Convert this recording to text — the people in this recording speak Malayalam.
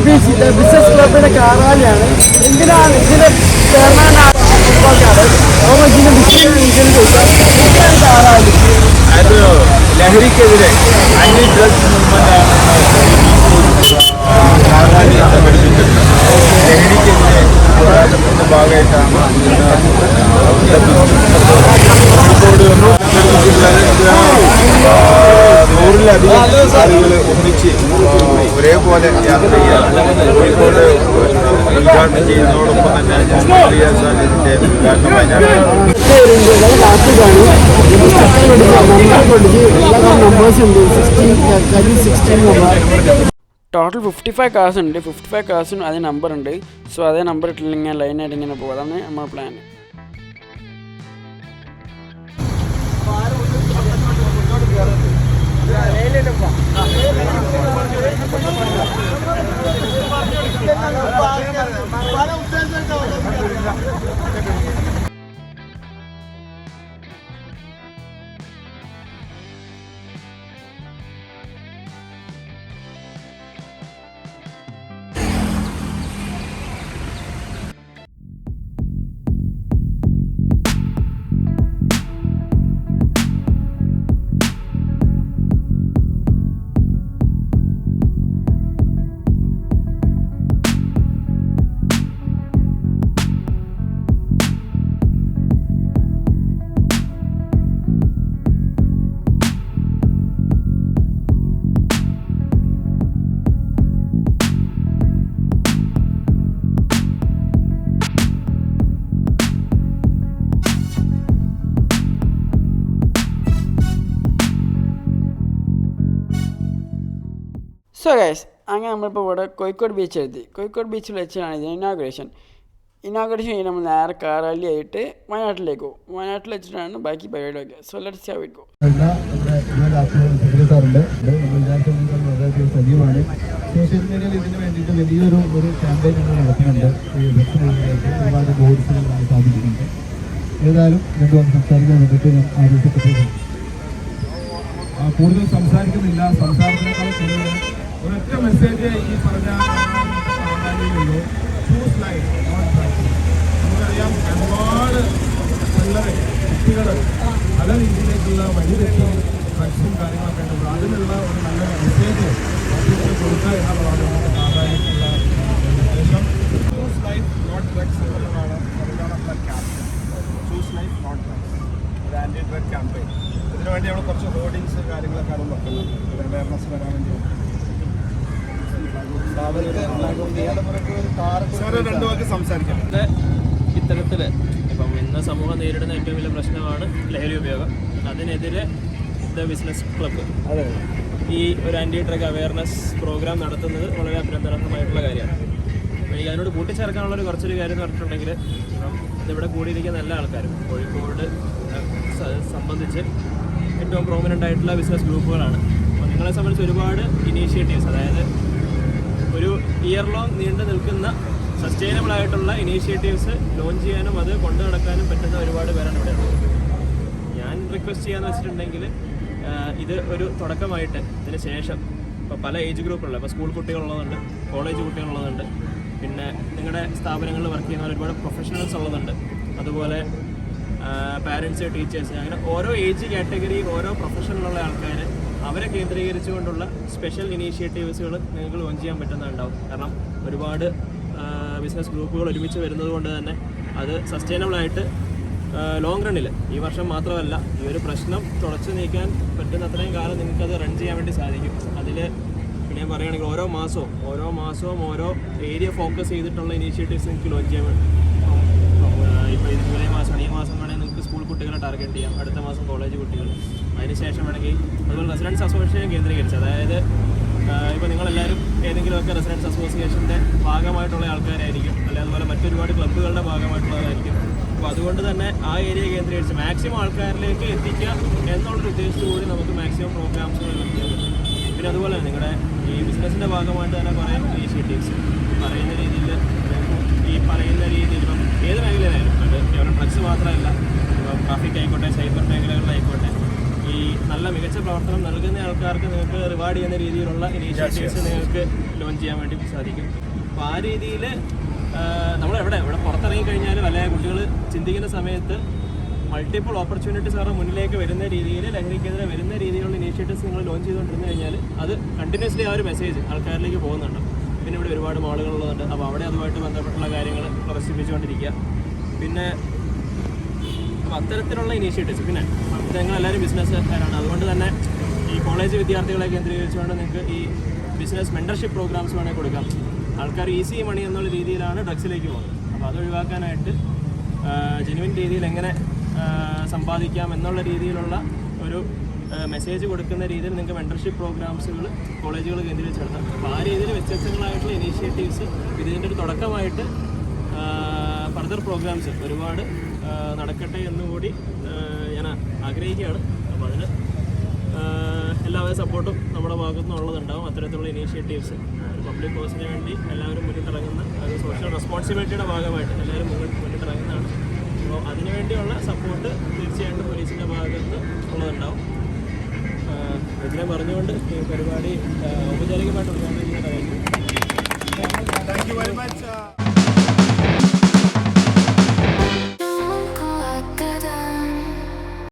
ബിസിനസ് ക്ലബിന്റെ കാറാലിയാണ്. എന്തിനാണ് ഇതിന്റെ ചെയർമാൻ ഇതിന്റെ ബിസിനസ് ചോദിച്ചാൽ കാറാലി അത് ലഹരിക്കെതിരെ ആന്റി ഡ്രഗ്സ് മൂവ്മെന്റ് സംഘടിപ്പിച്ചിട്ടുണ്ട്. ലഹരിക്കെതിരെ പോരാട്ടത്തിന്റെ ഭാഗമായിട്ടാണ് നൂറിലധികം ആളുകൾ ഒന്നിച്ച് ഒരേപോലെ യാത്ര ചെയ്യാൻ കോഴിക്കോട് ഉദ്ഘാടനം ചെയ്യുന്നതോടൊപ്പം തന്നെ ഇതിന്റെ ഉദ്ഘാടനമായി ടോട്ടൽ 55 കാർസ് ഉണ്ട്. 55 കാർസിനും അതേ നമ്പർ ഉണ്ട്. സോ അതേ നമ്പർ ഇട്ടില്ലെങ്കിൽ ലൈനായിട്ട് ഇങ്ങനെ പോകും. അതാണ് നമ്മുടെ പ്ലാൻ. സോ ഗൈസ്, അങ്ങനെ നമ്മളിപ്പോൾ ഇവിടെ കോഴിക്കോട് ബീച്ച് എത്തി. കോഴിക്കോട് ബീച്ചിൽ വെച്ചാണ് ഇത് ഇനോഗ്രേഷൻ കഴിഞ്ഞ് നമ്മൾ നേരെ കാറാലി ആയിട്ട് വയനാട്ടിലേക്ക് പോകും. വയനാട്ടിൽ വെച്ചിട്ടാണ് ബാക്കി പരിപാടിയൊക്കെ. So let's see how it go. സജീവമാണ്. സോഷ്യൽ മീഡിയയിൽ ഇതിന് വേണ്ടിയിട്ട് വലിയൊരു ക്യാമ്പയിൻ നടത്തുന്നുണ്ട്. ഒരുപാട് ബോർഡ്സുകൾ സ്ഥാപിക്കുന്നുണ്ട്. ഏതായാലും രണ്ടുപേരും സംസാരിക്കാൻ വേണ്ടിയിട്ട് ഞാൻ ആവശ്യപ്പെട്ടു. കൂടുതൽ സംസാരിക്കുന്നില്ല. സംസാരത്തിനേക്കാൾ കൂടുതൽ ഒരൊറ്റ മെസ്സേജ് ഈ പറഞ്ഞ ഉള്ളൂ. Choose life not drugs. നമുക്കറിയാം ഒരുപാട് പിള്ളേർ കുട്ടികൾ പല രീതിയിലേക്കുള്ള വഴിതെറ്റും ഡ്രഗ്സും കാര്യങ്ങളൊക്കെ ഉണ്ട്. അതിനുള്ള ഒരു നല്ല മെസ്സേജ് കൊടുക്കുക എന്നുള്ളതാണ് നമ്മുടെ പ്രാധാന്യമുള്ള ഉദ്ദേശം. ചൂസ് ലൈഫ് നോട്ട് ഡ്രഗ്സ് എന്നുള്ളതാണ് നമ്മുടെ campaign. Choose life not drugs, ഒരു ആൻറ്റി ഡ്രഗ് ക്യാമ്പയിൻ. ഇതിനുവേണ്ടി നമ്മൾ കുറച്ച് ഹോർഡിങ്സ് കാര്യങ്ങളൊക്കെയാണ് വെക്കുന്നത്. അവയർനെസ് വരാൻ വേണ്ടി സംസാരിക്കാം. ഇത്തരത്തിൽ ഇപ്പം ഇന്ന് സമൂഹം നേരിടുന്ന ഏറ്റവും വലിയ പ്രശ്നമാണ് ലഹരി ഉപയോഗം. അതിനെതിരെ ദ ബിസിനസ് ക്ലബ്ബ് ഈ ഒരു ആൻറ്റി ഡ്രഗ് അവയർനെസ് പ്രോഗ്രാം നടത്തുന്നത് വളരെ അഭിനന്ദനാർഹമായിട്ടുള്ള കാര്യമാണ്. എനിക്ക് അതിനോട് കൂട്ടിച്ചേർക്കാനുള്ളൊരു കുറച്ചൊരു കാര്യം എന്ന് പറഞ്ഞിട്ടുണ്ടെങ്കിൽ, ഇതിവിടെ കൂടിയിരിക്കുന്ന എല്ലാ ആൾക്കാരും കോഴിക്കോട് സംബന്ധിച്ച് ഏറ്റവും പ്രോമിനൻ്റ് ആയിട്ടുള്ള ബിസിനസ് ഗ്രൂപ്പുകളാണ്. അപ്പോൾ നിങ്ങളെ സംബന്ധിച്ച് ഒരുപാട് ഇനീഷ്യേറ്റീവ്സ്, അതായത് ഒരു ഇയർ ലോങ് നീണ്ടു നിൽക്കുന്ന സസ്റ്റൈനബിൾ ആയിട്ടുള്ള ഇനീഷ്യേറ്റീവ്സ് ലോഞ്ച് ചെയ്യാനും അത് കൊണ്ടു നടക്കാനും പറ്റുന്ന ഒരുപാട് പേരാണ് ഇവിടെ ഉള്ളത്. ഞാൻ റിക്വസ്റ്റ് ചെയ്യാന്ന് വെച്ചിട്ടുണ്ടെങ്കിൽ, ഇത് ഒരു തുടക്കമായിട്ട് ഇതിന് ശേഷം ഇപ്പോൾ പല ഏജ് ഗ്രൂപ്പുള്ള, ഇപ്പോൾ സ്കൂൾ കുട്ടികളുള്ളതുണ്ട്, കോളേജ് കുട്ടികളുള്ളതുണ്ട്, പിന്നെ നിങ്ങളുടെ സ്ഥാപനങ്ങളിൽ വർക്ക് ചെയ്യുന്ന ഒരുപാട് പ്രൊഫഷണൽസ് ഉള്ളതുണ്ട്, അതുപോലെ പാരൻസ്, ടീച്ചേഴ്സ്, അങ്ങനെ ഓരോ ഏജ് കാറ്റഗറി, ഓരോ പ്രൊഫഷനിലുള്ള ആൾക്കാർ, അവരെ കേന്ദ്രീകരിച്ചുകൊണ്ടുള്ള സ്പെഷ്യൽ ഇനീഷ്യേറ്റീവ്സുകൾ നിങ്ങൾക്ക് ലോഞ്ച് ചെയ്യാൻ പറ്റുന്നുണ്ടാവും. കാരണം ഒരുപാട് ബിസിനസ് ഗ്രൂപ്പുകൾ ഒരുമിച്ച് വരുന്നത് കൊണ്ട് തന്നെ അത് സസ്റ്റൈനബിളായിട്ട് ലോങ് റണ്ണിൽ, ഈ വർഷം മാത്രമല്ല, ഈ ഒരു പ്രശ്നം തുടച്ചു നീക്കാൻ പറ്റുന്ന അത്രയും കാലം നിങ്ങൾക്കത് റൺ ചെയ്യാൻ വേണ്ടി സാധിക്കും. അതിൽ പിന്നെ ഞാൻ പറയുകയാണെങ്കിൽ ഓരോ മാസവും ഓരോ ഏരിയ ഫോക്കസ് ചെയ്തിട്ടുള്ള ഇനീഷ്യേറ്റീവ്സ് നിങ്ങൾക്ക് ലോഞ്ച് ചെയ്യാൻ വേണ്ടി. ഇപ്പോൾ ഇത് ജൂലൈ മാസമാണ്, ഈ മാസം വേണമെങ്കിൽ നിങ്ങൾക്ക് സ്കൂൾ കുട്ടികളെ ടാർഗറ്റ് ചെയ്യാം, അടുത്ത മാസം കോളേജ് കുട്ടികൾ, അതിനുശേഷം വേണമെങ്കിൽ അതുപോലെ റെസിഡൻസ് അസോസിയേഷൻ കേന്ദ്രീകരിച്ച്, അതായത് ഇപ്പോൾ നിങ്ങളെല്ലാവരും ഏതെങ്കിലുമൊക്കെ റെസിഡൻസ് അസോസിയേഷൻ്റെ ഭാഗമായിട്ടുള്ള ആൾക്കാരായിരിക്കും, അല്ലെങ്കിൽ അതുപോലെ മറ്റൊരുപാട് ക്ലബ്ബുകളുടെ ഭാഗമായിട്ടുള്ളവരായിരിക്കും. അപ്പോൾ അതുകൊണ്ട് തന്നെ ആ ഏരിയ കേന്ദ്രീകരിച്ച് മാക്സിമം ആൾക്കാരിലേക്ക് എത്തിക്കുക എന്നുള്ളൊരു ഉദ്ദേശത്തോടുകൂടി നമുക്ക് മാക്സിമം പ്രോഗ്രാംസുകൾ ചെയ്യാൻ പറ്റും. പിന്നെ അതുപോലെ തന്നെ നിങ്ങളുടെ ഈ ബിസിനസ്സിൻ്റെ ഭാഗമായിട്ട് തന്നെ കുറേ ഇനീഷ്യേറ്റീവ്സ് പറയുന്ന രീതിയിൽ ഇപ്പം ഏത് മേഖലയിലായാലും, അത് കേവലം ഡ്രഗ്സ് മാത്രമല്ല, ഇപ്പം ട്രാഫിക് ആയിക്കോട്ടെ, സൈബർ മേഖലകളിലായിക്കോട്ടെ, ഈ നല്ല മികച്ച പ്രവർത്തനം നൽകുന്ന ആൾക്കാർക്ക് നിങ്ങൾക്ക് റിവാർഡ് ചെയ്യുന്ന രീതിയിലുള്ള ഇനീഷ്യേറ്റീവ്സ് നിങ്ങൾക്ക് ലോഞ്ച് ചെയ്യാൻ വേണ്ടി സാധിക്കും. അപ്പോൾ ആ രീതിയിൽ ഇവിടെ പുറത്തിറങ്ങി കഴിഞ്ഞാൽ പല കുട്ടികൾ ചിന്തിക്കുന്ന സമയത്ത് മൾട്ടിപ്പിൾ ഓപ്പർച്യൂണിറ്റീസ് അവരുടെ മുന്നിലേക്ക് വരുന്ന രീതിയിൽ, ലഹരിക്കെതിരെ വരുന്ന രീതിയിലുള്ള ഇനീഷ്യേറ്റീവ്സ് നിങ്ങൾ ലോഞ്ച് ചെയ്തുകൊണ്ടിരുന്നു കഴിഞ്ഞാൽ അത് കണ്ടിന്യൂസ്ലി ആ ഒരു മെസ്സേജ് ആൾക്കാരിലേക്ക് പോകുന്നുണ്ട്. പിന്നെ ഇവിടെ ഒരുപാട് മാളുകളുള്ളതുണ്ട്. അപ്പോൾ അവിടെ അതുമായിട്ട് ബന്ധപ്പെട്ടുള്ള കാര്യങ്ങൾ പ്രദർശിപ്പിച്ചുകൊണ്ടിരിക്കുക. പിന്നെ അപ്പോൾ അത്തരത്തിലുള്ള ഇനീഷ്യേറ്റീവ്സ്. പിന്നെ ഞങ്ങളെല്ലാവരും ബിസിനസ്സുകാരാണ്. അതുകൊണ്ട് തന്നെ ഈ കോളേജ് വിദ്യാർത്ഥികളെ കേന്ദ്രീകരിച്ചുകൊണ്ട് നിങ്ങൾക്ക് ഈ ബിസിനസ് മെൻറ്റർഷിപ്പ് പ്രോഗ്രാംസ് വേണമെങ്കിൽ കൊടുക്കാം. ആൾക്കാർ ഈസി മണി എന്നുള്ള രീതിയിലാണ് ഡ്രഗ്സിലേക്ക് പോകുന്നത്. അപ്പോൾ അത് ഒഴിവാക്കാനായിട്ട് ജെനുവിൻ രീതിയിൽ എങ്ങനെ സമ്പാദിക്കാം എന്നുള്ള രീതിയിലുള്ള ഒരു മെസ്സേജ് കൊടുക്കുന്ന രീതിയിൽ നിങ്ങൾക്ക് മെൻറ്റർഷിപ്പ് പ്രോഗ്രാംസുകൾ കോളേജുകൾ കേന്ദ്രീകരിച്ച് നടത്താം. അപ്പോൾ ആ രീതിയിൽ വ്യത്യസ്തങ്ങളായിട്ടുള്ള ഇനീഷ്യേറ്റീവ്സ് ഇതിൻ്റെ ഒരു തുടക്കമായിട്ട് ഫർദർ പ്രോഗ്രാംസ് ഒരുപാട് നടക്കട്ടെ എന്നുകൂടി ഞാൻ ആഗ്രഹിക്കുകയാണ്. അപ്പോൾ അതിന് എല്ലാവരും സപ്പോർട്ടും നമ്മുടെ ഭാഗത്തു നിന്നുള്ളതുണ്ടാവും. അത്തരത്തിലുള്ള ഇനീഷ്യേറ്റീവ്സ് പബ്ലിക് കോസിന് വേണ്ടി എല്ലാവരും മുന്നിട്ടിറങ്ങുന്ന അത് സോഷ്യൽ റെസ്പോൺസിബിലിറ്റിയുടെ ഭാഗമായിട്ട് എല്ലാവരും മുന്നിട്ടിറങ്ങുന്നതാണ്. അപ്പോൾ അതിനുവേണ്ടിയുള്ള സപ്പോർട്ട് തീർച്ചയായിട്ടും പോലീസിൻ്റെ ഭാഗത്ത് ഉള്ളതുണ്ടാവും. ഇതിനെ പറഞ്ഞുകൊണ്ട് ഈ പരിപാടി ഔപചാരികമായിട്ട് ഉദ്ഘാടനം ചെയ്യുന്ന